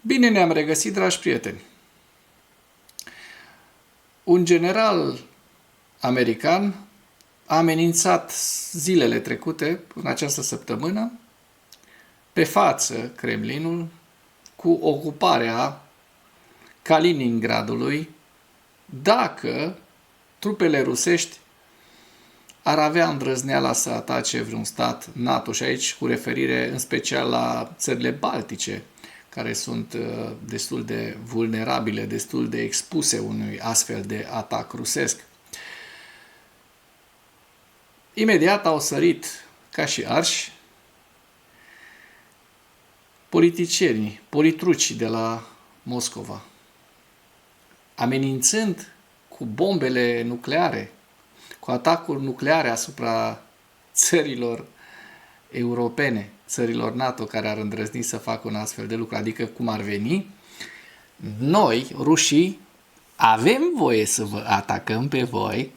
Bine ne-am regăsit, dragi prieteni! Un general american a amenințat zilele trecute, în această săptămână, pe față Kremlinul cu ocuparea Kaliningradului dacă trupele rusești ar avea îndrăzneala să atace vreun stat NATO, și aici cu referire în special la țările baltice, care sunt destul de vulnerabile, destul de expuse unui astfel de atac rusesc. Imediat au sărit ca și arși politicienii, politrucii de la Moscova, amenințând cu bombele nucleare, cu atacuri nucleare asupra țărilor europene, țărilor NATO care ar îndrăzni să facă un astfel de lucru. Adică cum ar veni, noi, rușii, avem voie să vă atacăm pe voi,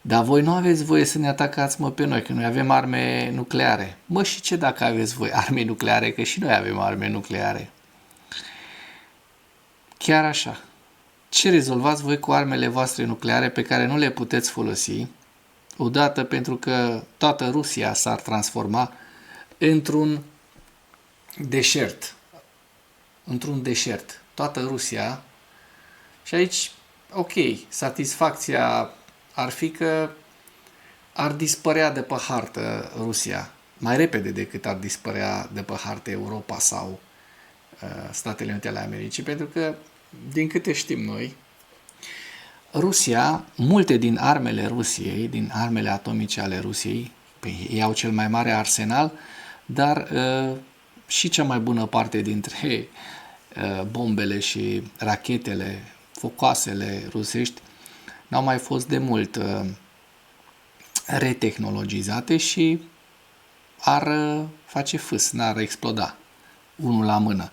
dar voi nu aveți voie să ne atacați, pe noi, că noi avem arme nucleare. Și ce dacă aveți voi arme nucleare? Că și noi avem arme nucleare. Chiar așa. Ce rezolvați voi cu armele voastre nucleare pe care nu le puteți folosi? Odată pentru că toată Rusia s-ar transforma într-un deșert. Într-un deșert. Toată Rusia. Și aici, ok, satisfacția ar fi că ar dispărea de pe hartă Rusia mai repede decât ar dispărea de pe hartă Europa sau Statele Unite ale Americii, pentru că, din câte știm noi, Rusia, multe din armele Rusiei, din armele atomice ale Rusiei, ei au cel mai mare arsenal, dar și cea mai bună parte dintre bombele și rachetele, focoasele rusești n-au mai fost de mult retehnologizate și ar face fâs, n-ar exploda. Unul la mână.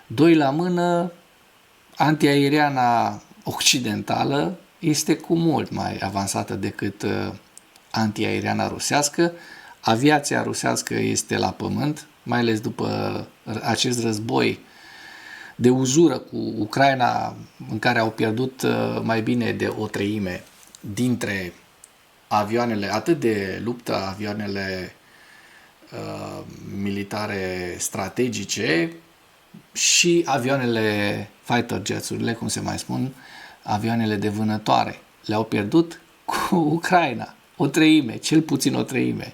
Doi la mână, antiaeriana occidentală este cu mult mai avansată decât antiaeriana rusească. Aviația rusească este la pământ, mai ales după acest război de uzură cu Ucraina, în care au pierdut mai bine de o treime dintre avioanele, atât de luptă, avioanele militare strategice și avioanele fighter jets-urile, cum se mai spun, avioanele de vânătoare. Le-au pierdut cu Ucraina. O treime, cel puțin o treime.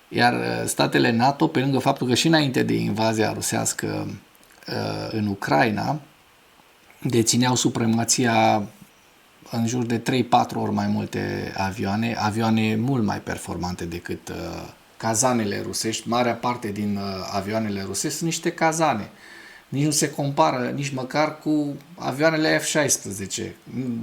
Iar statele NATO, pe lângă faptul că și înainte de invazia rusească în Ucraina, dețineau supremația în jur de 3-4 ori mai multe avioane mult mai performante decât cazanele rusești. Marea parte din avioanele rusești sunt niște cazane. Nici nu se compară nici măcar cu avioanele F-16.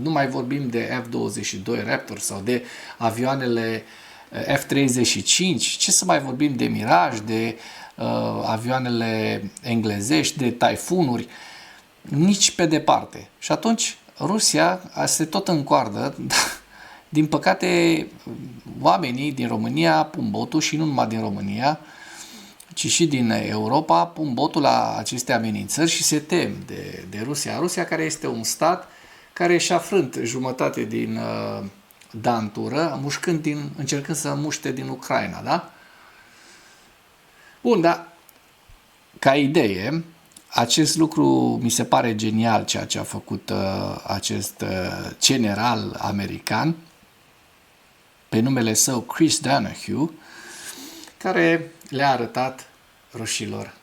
Nu mai vorbim de F-22 Raptor sau de avioanele F-35. Ce să mai vorbim de Mirage, de avioanele englezești, de taifunuri? Nici pe departe. Și atunci Rusia se tot încoardă. Din păcate, oamenii din România pun botul, și nu numai din România, ci și din Europa, pun botul la aceste amenințări și se tem de Rusia. Rusia, care este un stat care și-a frânt jumătate din dantură, încercând să muște din Ucraina, da? Bun, dar ca idee, acest lucru mi se pare genial, ceea ce a făcut acest general american, pe numele său Chris Donahue, care le-a arătat rușilor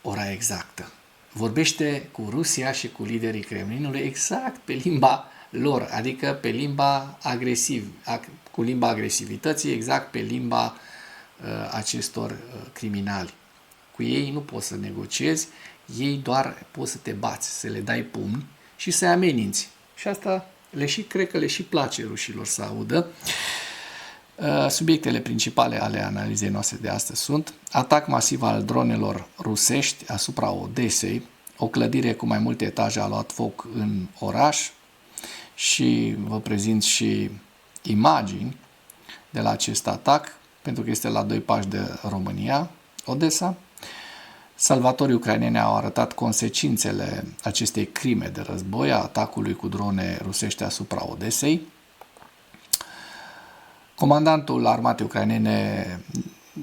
ora exactă. Vorbește cu Rusia și cu liderii Kremlinului exact pe limba lor, adică pe limba cu limba agresivității, exact pe limba acestor criminali. Cu ei nu poți să negociezi, ei doar poți să te bați, să le dai pumni și să-i ameninți. Și asta cred că le și place rușilor să audă. Subiectele principale ale analizei noastre de astăzi sunt atac masiv al dronelor rusești asupra Odesei, o clădire cu mai multe etaje a luat foc în oraș și vă prezint și imagini de la acest atac, pentru că este la 2 pași de România, Odessa. Salvatorii ucraineni au arătat consecințele acestei crime de război, a atacului cu drone rusești asupra Odesei. Comandantul armatei ucrainene,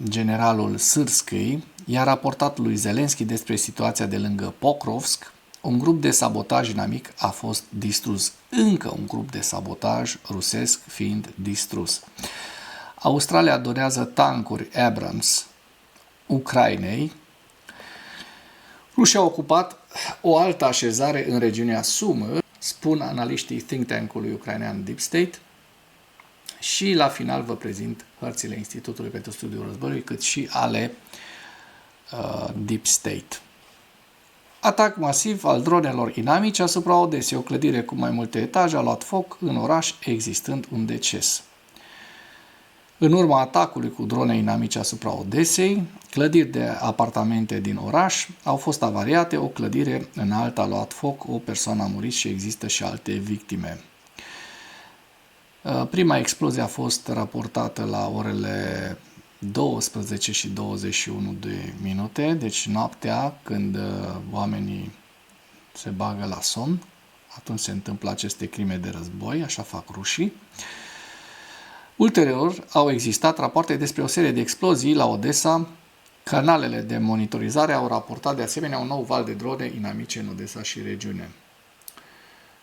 generalul Sârskîi, i-a raportat lui Zelensky despre situația de lângă Pokrovsk. Un grup de sabotaj inamic a fost distrus. Încă un grup de sabotaj rusesc fiind distrus. Australia donează tancuri Abrams Ucrainei. Rusia a ocupat o altă așezare în regiunea Sumă, spun analiștii think tank-ului ucrainean Deep State. Și la final vă prezint hărțile Institutului pentru Studiul Războiului, cât și ale Deep State. Atac masiv al dronelor inamice asupra Odesei. O clădire cu mai multe etaje a luat foc în oraș, existând un deces. În urma atacului cu drone inamice asupra Odesei, clădiri de apartamente din oraș au fost avariate, o clădire înaltă a luat foc, o persoană a murit și există și alte victime. Prima explozie a fost raportată la orele 12 și 21 de minute, deci noaptea, când oamenii se bagă la somn, atunci se întâmplă aceste crime de război, așa fac rușii. Ulterior, au existat rapoarte despre o serie de explozii la Odessa. Canalele de monitorizare au raportat de asemenea un nou val de drone inamice în Odessa și regiune.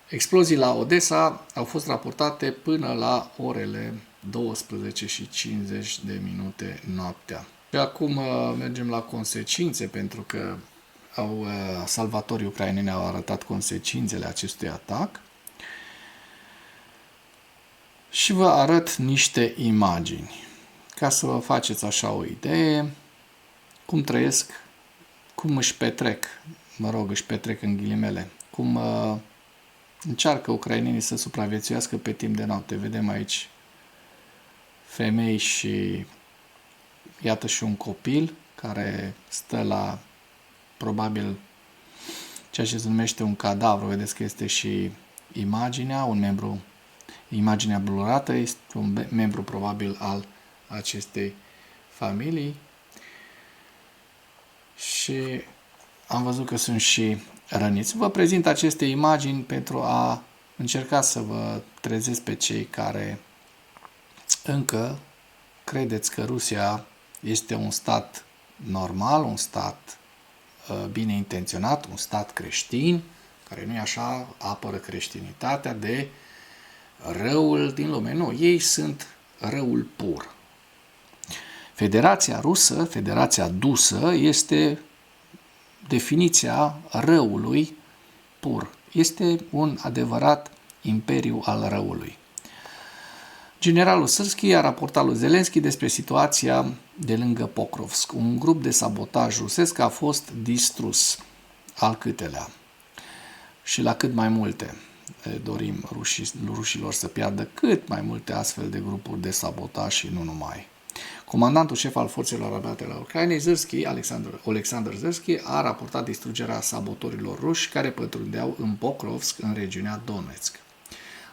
Explozii la Odessa au fost raportate până la orele 12 și 50 de minute noaptea. Și acum mergem la consecințe, pentru că salvatorii ucraineni au arătat consecințele acestui atac. Și vă arăt niște imagini, ca să vă faceți așa o idee cum trăiesc, cum își petrec, își petrec în ghilimele, cum încearcă ucrainenii să supraviețuiască pe timp de noapte. Vedem aici femei și iată și un copil care stă la probabil ceea ce se numește un cadavru. Vedeți că este și imaginea, imaginea blurată, este un membru probabil al acestei familii. Și am văzut că sunt și răniți. Vă prezint aceste imagini pentru a încerca să vă trezesc pe cei care încă credeți că Rusia este un stat normal, un stat bine intenționat, un stat creștin, care nu e așa, apără creștinitatea de răul din lume. Nu, ei sunt răul pur. Federația Rusă, Federația Dusă, este definiția răului pur. Este un adevărat imperiu al răului. Generalul Sârskîi a raportat lui Zelensky despre situația de lângă Pokrovsk. Un grup de sabotaj rusesc a fost distrus. Al câtelea? Și la cât mai multe dorim rușilor să piardă cât mai multe astfel de grupuri de sabotaj și nu numai. Comandantul șef al forțelor armate ale Ucrainei, Oleksandr Sârskîi, a raportat distrugerea sabotorilor ruși care pătrundeau în Pokrovsk, în regiunea Donetsk.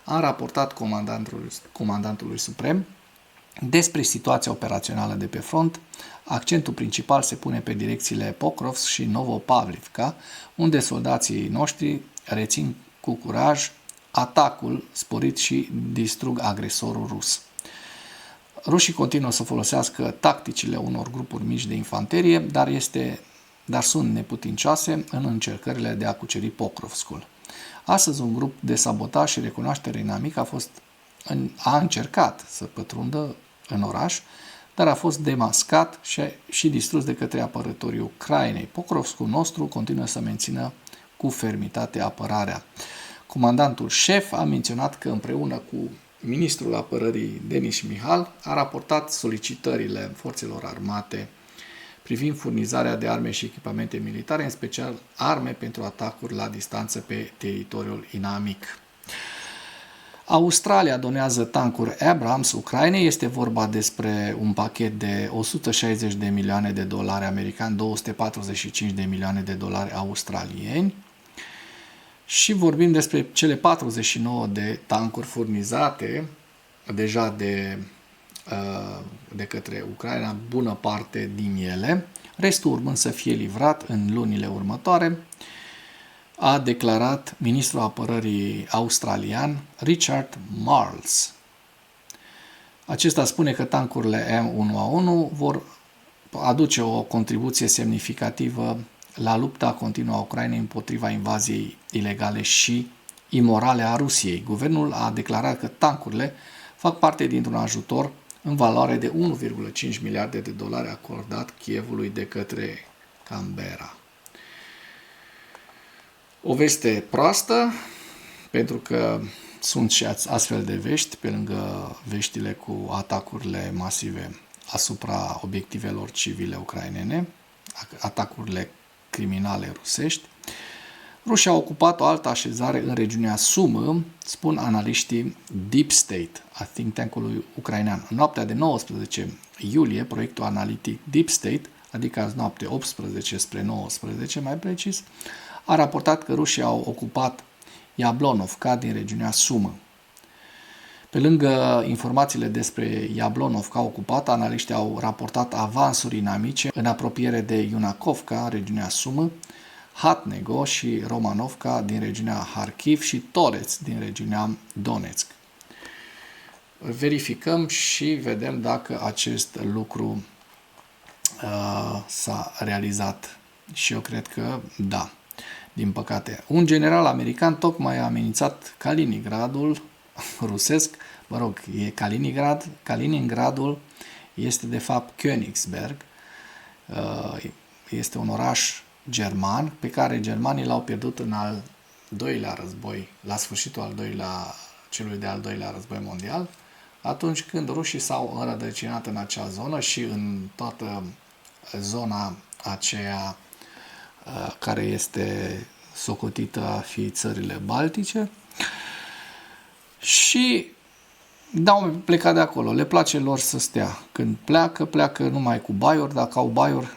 A raportat comandantului suprem despre situația operațională de pe front. Accentul principal se pune pe direcțiile Pokrovsk și Novopavlivka, unde soldații noștri rețin cu curaj atacul sporit și distrug agresorul rus. Rușii continuă să folosească tacticile unor grupuri mici de infanterie, dar sunt neputincioase în încercările de a cuceri Pokrovskul. Astăzi, un grup de sabotaj și recunoaștere inamic a încercat să pătrundă în oraș, dar a fost demascat și distrus de către apărătorii Ucrainei. Pokrovskul nostru continuă să mențină cu fermitate apărarea. Comandantul șef a menționat că împreună cu ministrul apărării Denis Mihal a raportat solicitările forțelor armate privind furnizarea de arme și echipamente militare, în special arme pentru atacuri la distanță pe teritoriul inamic. Australia donează tancuri Abrams Ucrainei. Este vorba despre un pachet de 160 de milioane de dolari americani, 245 de milioane de dolari australieni. Și vorbim despre cele 49 de tancuri furnizate deja de către Ucraina, bună parte din ele. restul urmând să fie livrat în lunile următoare, a declarat ministrul apărării australian Richard Marles. Acesta spune că tancurile M1A1 vor aduce o contribuție semnificativă la lupta continuă a Ucrainei împotriva invaziei ilegale și imorale a Rusiei. Guvernul a declarat că tancurile fac parte dintr-un ajutor în valoare de 1,5 miliarde de dolari acordat Kievului de către Canberra. O veste proastă, pentru că sunt și astfel de vești, pe lângă veștile cu atacurile masive asupra obiectivelor civile ucrainene, atacurile criminale rusești. Rusia a ocupat o altă așezare în regiunea Sumă, spun analiștii Deep State, a think tank-ului ucrainean. În noaptea de 19 iulie, proiectul analitic Deep State, adică azi noapte 18 spre 19 mai precis, a raportat că rușii au ocupat Jablonovka din regiunea Sumă. Pe lângă informațiile despre Jablonovka ocupată, analiștii au raportat avansuri inamice în apropiere de Yunakovka, regiunea Sumă, Hatnego și Romanovka din regiunea Harkiv și Toreț din regiunea Donetsk. Verificăm și vedem dacă acest lucru s-a realizat. Și eu cred că da, din păcate. Un general american tocmai a amenințat Kaliningradul rusesc, e Kaliningradul este de fapt Königsberg, este un oraș german pe care germanii l-au pierdut în al doilea război, la sfârșitul celui de-al doilea război mondial, atunci când rușii s-au înrădăcinat în acea zonă și în toată zona aceea care este socotită a fi țările baltice, și au plecat de acolo. Le place lor să stea. Când pleacă numai cu baiuri, dacă au baiuri,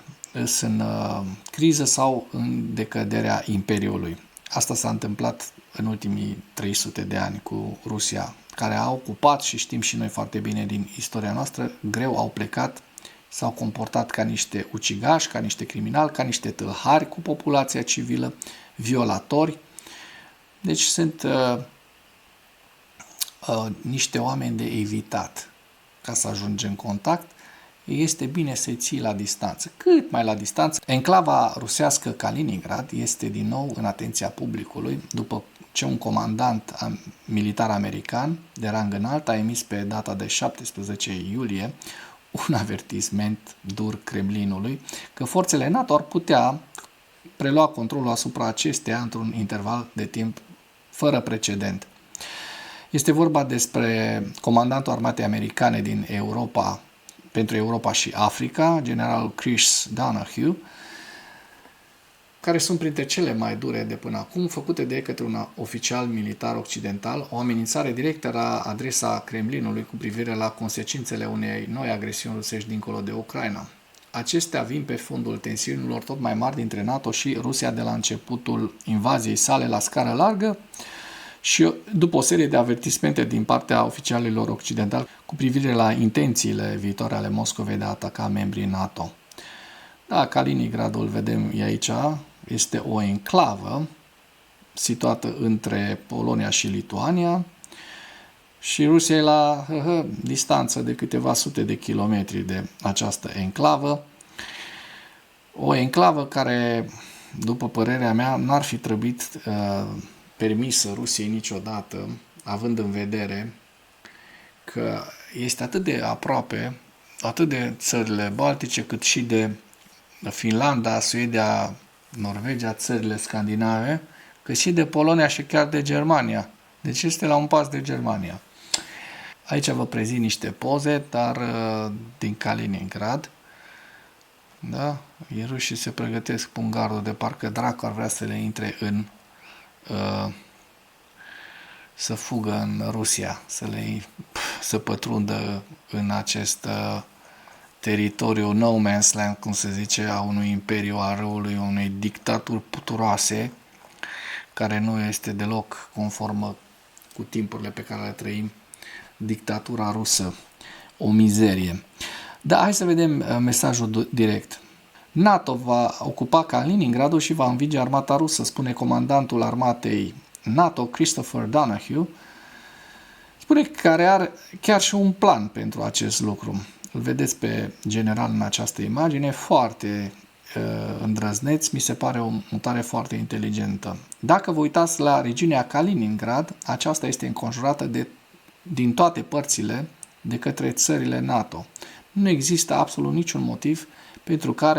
sunt în criză sau în decăderea Imperiului. Asta s-a întâmplat în ultimii 300 de ani cu Rusia, care a ocupat, și știm și noi foarte bine din istoria noastră, greu au plecat, s-au comportat ca niște ucigași, ca niște criminali, ca niște tâlhari cu populația civilă, violatori. Deci sunt niște oameni de evitat. Ca să ajungi în contact, este bine să-i ții la distanță, cât mai la distanță. Enclava rusească Kaliningrad este din nou în atenția publicului, după ce un comandant militar american de rang înalt a emis pe data de 17 iulie un avertisment dur Kremlinului că forțele NATO ar putea prelua controlul asupra acesteia într-un interval de timp fără precedent. Este vorba despre comandantul armatei americane din Europa, pentru Europa și Africa, generalul Chris Donahue, care sunt printre cele mai dure de până acum, făcute de către un oficial militar occidental, o amenințare directă la adresa Kremlinului cu privire la consecințele unei noi agresiuni rusești dincolo de Ucraina. Acestea vin pe fondul tensiunilor tot mai mari dintre NATO și Rusia de la începutul invaziei sale la scară largă și după o serie de avertismente din partea oficialilor occidentali cu privire la intențiile viitoare ale Moscovei de a ataca membrii NATO. Da, Kaliningradul, vedem aici, este o enclavă situată între Polonia și Lituania și Rusia e la distanță de câteva sute de kilometri de această enclavă. O enclavă care, după părerea mea, n-ar fi trebuit permisă Rusiei niciodată, având în vedere că este atât de aproape, atât de țările baltice, cât și de Finlanda, Suedia, Norvegia, țările scandinave, cât și de Polonia și chiar de Germania. Deci este la un pas de Germania. Aici vă prezint niște poze, dar din Kaliningrad. Da? Rușii se pregătesc pe un gardul de parcă dracu ar vrea să le intre în să fugă în Rusia, să pătrundă în acest teritoriu no man's land, cum se zice, a unui imperiu al răului, unei dictaturi puturoase, care nu este deloc conformă cu timpurile pe care le trăim, dictatura rusă, o mizerie. Dar hai să vedem mesajul direct. NATO va ocupa Kaliningradul și va învinge armata rusă, spune comandantul armatei NATO, Christopher Donahue, spune că care are chiar și un plan pentru acest lucru. Îl vedeți pe general în această imagine, foarte îndrăzneț, mi se pare o mutare foarte inteligentă. Dacă vă uitați la regiunea Kaliningrad, aceasta este înconjurată din toate părțile de către țările NATO. Nu există absolut niciun motiv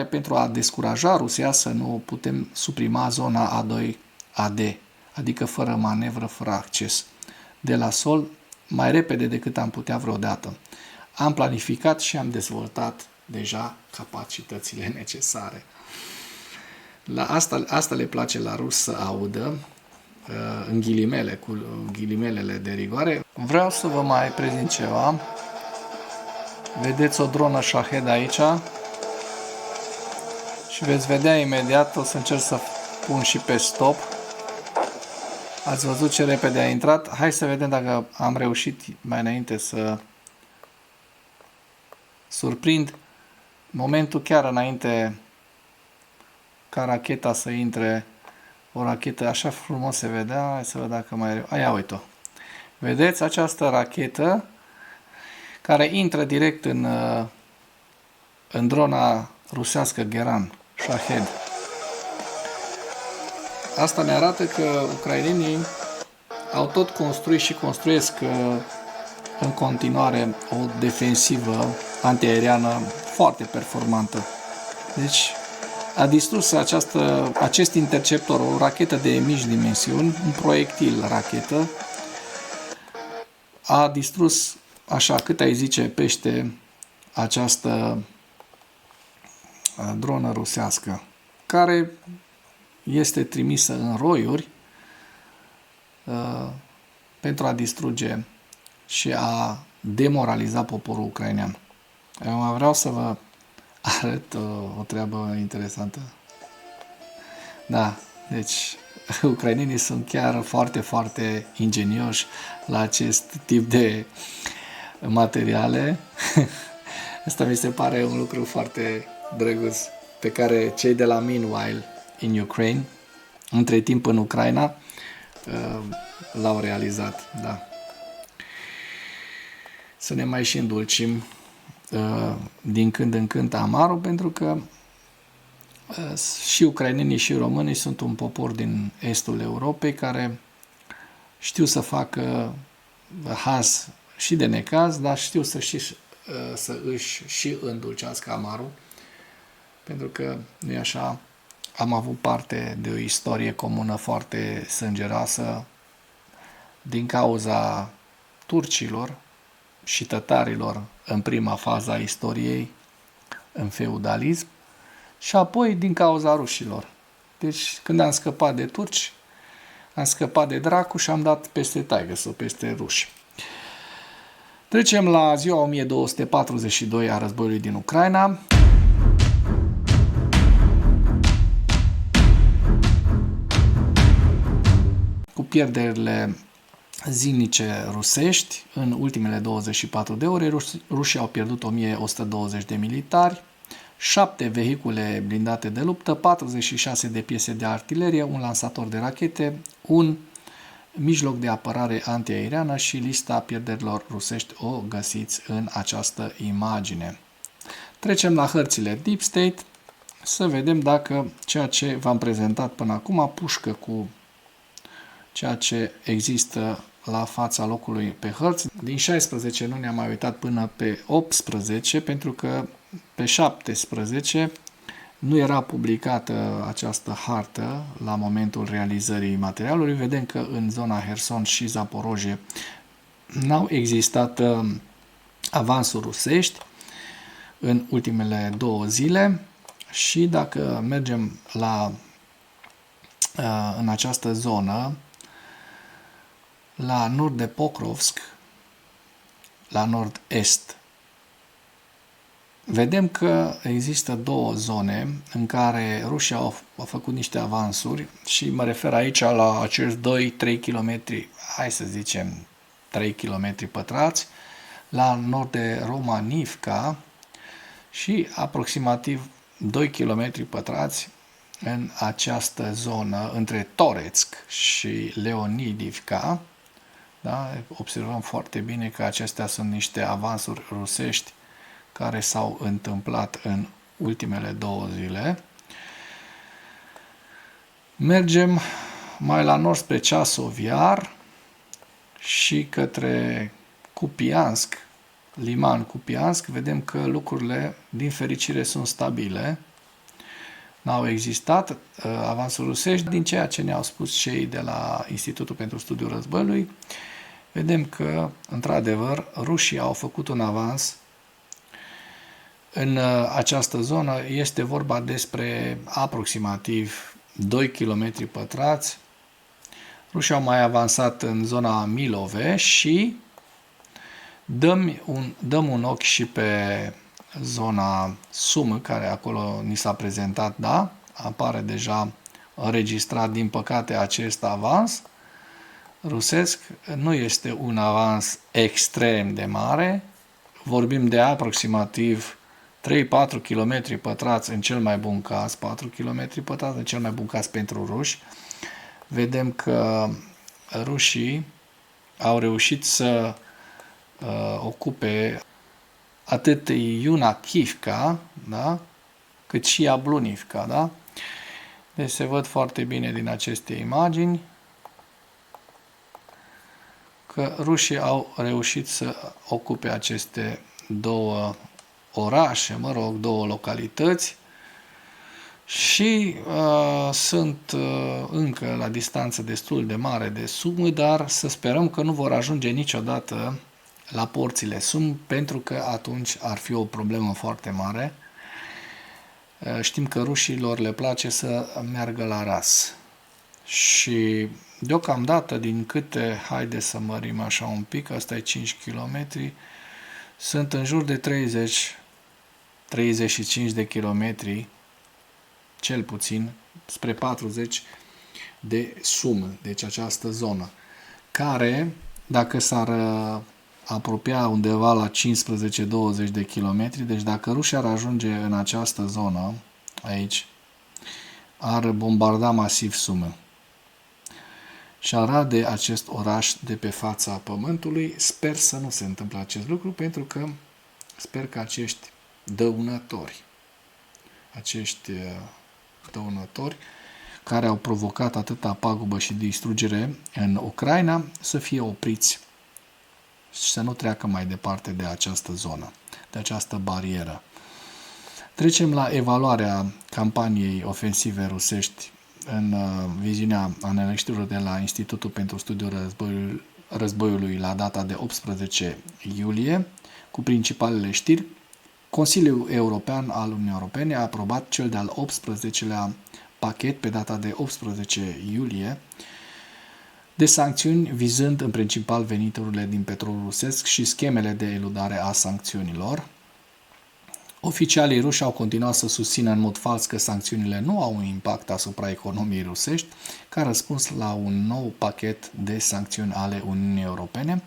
pentru a descuraja Rusia să nu putem suprima zona A2AD, adică fără manevră, fără acces, de la sol, mai repede decât am putea vreodată. Am planificat și am dezvoltat deja capacitățile necesare. La asta le place la rus să audă, în ghilimele, cu ghilimelele de rigoare. Vreau să vă mai prezint ceva. Vedeți o dronă Shahed aici și veți vedea imediat, o să încerc să pun și pe stop. Ați văzut ce repede a intrat? Hai să vedem dacă am reușit mai înainte să surprind momentul chiar înainte ca racheta să intre, o rachetă așa frumos se vedea. Hai să văd dacă mai... Ia uite-o. Vedeți această rachetă care intră direct în drona rusească Geran, Shahed. Asta ne arată că ucrainenii au tot construit și construiesc în continuare o defensivă antiaeriană foarte performantă. Deci a distrus acest interceptor, o rachetă de mici dimensiuni, un proiectil rachetă, a distrus, așa cât ai zice, pește această dronă rusească, care este trimisă în roiuri pentru a distruge și a demoraliza poporul ucrainean. Eu vreau să vă arăt o treabă interesantă. Da, deci ucrainenii sunt chiar foarte, foarte ingenioși la acest tip de materiale. Asta mi se pare un lucru foarte drăguț pe care cei de la Meanwhile in Ukraine, între timp în Ucraina, l-au realizat. Da. Să ne mai și îndulcim din când în când amarul, pentru că și ucrainenii și românii sunt un popor din estul Europei care știu să facă haz și de necaz, dar știu să își și îndulcească amarul, pentru că, nu-i așa, am avut parte de o istorie comună foarte sângeroasă din cauza turcilor și tătarilor în prima fază a istoriei, în feudalism, și apoi din cauza rușilor. Deci, când am scăpat de turci, am scăpat de dracu și am dat peste taigă sau peste ruși. Trecem la ziua 1242 a războiului din Ucraina. Cu pierderile zilnice rusești, în ultimele 24 de ore, rușii au pierdut 1120 de militari, 7 vehicule blindate de luptă, 46 de piese de artilerie, un lansator de rachete, un mijloc de apărare antiaeriană și lista pierderilor rusești o găsiți în această imagine. Trecem la hărțile Deep State să vedem dacă ceea ce v-am prezentat până acum pușcă cu ceea ce există la fața locului pe hărți. Din 16 nu ne-am mai uitat până pe 18, pentru că pe 17 nu era publicată această hartă la momentul realizării materialului. Vedem că în zona Herson și Zaporojie n-au existat avansuri rusești în ultimele 2 zile și dacă mergem în această zonă, la nord de Pokrovsk, la nord-est, vedem că există 2 zone în care Rusia au făcut niște avansuri și mă refer aici la acești 2-3 km, hai să zicem 3 km pătrați, la nord de Romanivka și aproximativ 2 km pătrați în această zonă între Toretsk și Leonidivka. Da? Observăm foarte bine că acestea sunt niște avansuri rusești care s-au întâmplat în ultimele 2 zile. Mergem mai la nord spre Ceasov Iar și către Kupiansk, Liman Kupiansk, vedem că lucrurile, din fericire, sunt stabile. N-au existat avansuri rusești. Din ceea ce ne-au spus cei de la Institutul pentru Studiul Războiului, vedem că, într-adevăr, rușii au făcut un avans în această zonă. Este vorba despre aproximativ 2 km pătrați. Rușii au mai avansat în zona Milove și dăm un ochi și pe zona Sumă, care acolo ni s-a prezentat, da? Apare deja înregistrat, din păcate, acest avans rusesc. Nu este un avans extrem de mare. Vorbim de aproximativ 3-4 km pătrați în cel mai bun caz, 4 km pătrați în cel mai bun caz pentru ruși. Vedem că rușii au reușit să ocupe atât Iunakivka, da, cât și Yablunivka, da? Deci se văd foarte bine din aceste imagini că rușii au reușit să ocupe aceste 2 orașe, 2 localități și sunt încă la distanță destul de mare de Sumă, dar să sperăm că nu vor ajunge niciodată la porțile Sumă, pentru că atunci ar fi o problemă foarte mare. Știm că rușilor le place să meargă la ras. Și deocamdată, din câte, haide să mărim așa un pic, asta e 5 km, sunt în jur de 30-35 de kilometri, cel puțin, spre 40 de Sumă, deci această zonă, care, dacă s-ar apropia undeva la 15-20 de kilometri, deci dacă rușii ar ajunge în această zonă, aici, ar bombarda masiv Sumă și ar rade acest oraș de pe fața pământului. Sper să nu se întâmple acest lucru, pentru că sper că acești dăunători care au provocat atâta pagubă și distrugere în Ucraina să fie opriți și să nu treacă mai departe de această zonă, de această barieră. Trecem la evaluarea campaniei ofensive rusești în viziunea analiștilor de la Institutul pentru Studiul Războiului la data de 18 iulie, cu principalele știri. Consiliul European al Uniunii Europene a aprobat cel de-al 18-lea pachet pe data de 18 iulie de sancțiuni vizând în principal veniturile din petrolul rusesc și schemele de eludare a sancțiunilor. Oficialii ruși au continuat să susțină în mod fals că sancțiunile nu au un impact asupra economiei rusești, ca răspuns la un nou pachet de sancțiuni ale Uniunii Europene.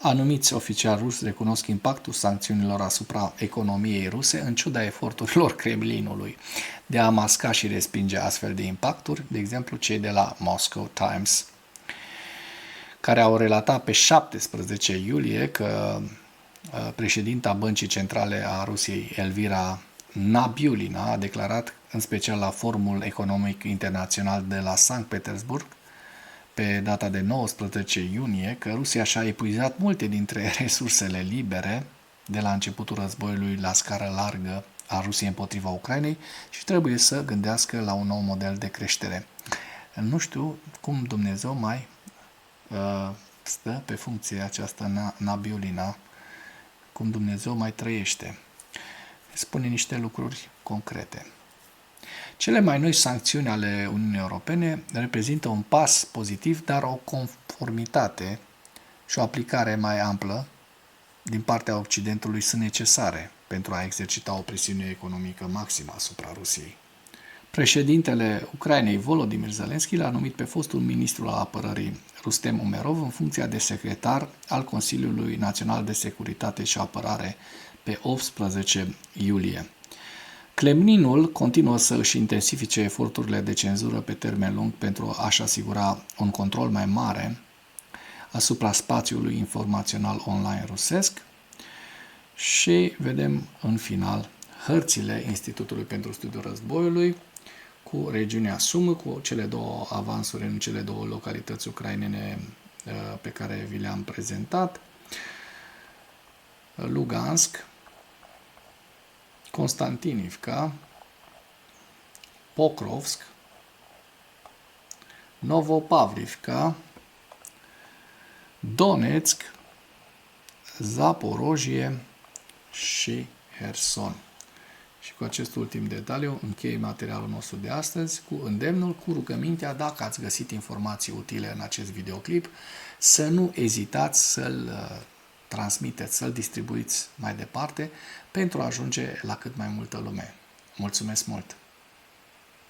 Anumiți oficiali ruși recunosc impactul sancțiunilor asupra economiei ruse, în ciuda eforturilor Kremlinului de a masca și respinge astfel de impacturi, de exemplu cei de la Moscow Times, care au relatat pe 17 iulie că președinta Băncii Centrale a Rusiei, Elvira Nabiulina, a declarat, în special la Forumul Economic Internațional de la Sankt Petersburg, pe data de 19 iunie, că Rusia și-a epuizat multe dintre resursele libere de la începutul războiului la scară largă a Rusiei împotriva Ucrainei și trebuie să gândească la un nou model de creștere. Nu știu cum Dumnezeu mai stă pe funcție această Nabiulina, cum Dumnezeu mai trăiește. Spune niște lucruri concrete. Cele mai noi sancțiuni ale Uniunii Europene reprezintă un pas pozitiv, dar o conformitate și o aplicare mai amplă din partea Occidentului sunt necesare pentru a exercita o presiune economică maximă asupra Rusiei. Președintele Ucrainei, Volodymyr Zelensky, l-a numit pe fostul ministru al apărării Rustem Umerov în funcția de secretar al Consiliului Național de Securitate și Apărare pe 18 iulie. Kremlinul continuă să își intensifice eforturile de cenzură pe termen lung pentru a-și asigura un control mai mare asupra spațiului informațional online rusesc și vedem în final hărțile Institutului pentru Studiul Războiului cu regiunea Sumă, cu cele două avansuri în cele două localități ucrainene pe care vi le-am prezentat, Lugansk, Constantinivka, Pokrovsk, Novopavlivka, Donetsk, Zaporojie și Herson. Și cu acest ultim detaliu închei materialul nostru de astăzi cu îndemnul, cu rugămintea, dacă ați găsit informații utile în acest videoclip, să nu ezitați să-l transmiteți, să-l distribuiți mai departe pentru a ajunge la cât mai multă lume. Mulțumesc mult!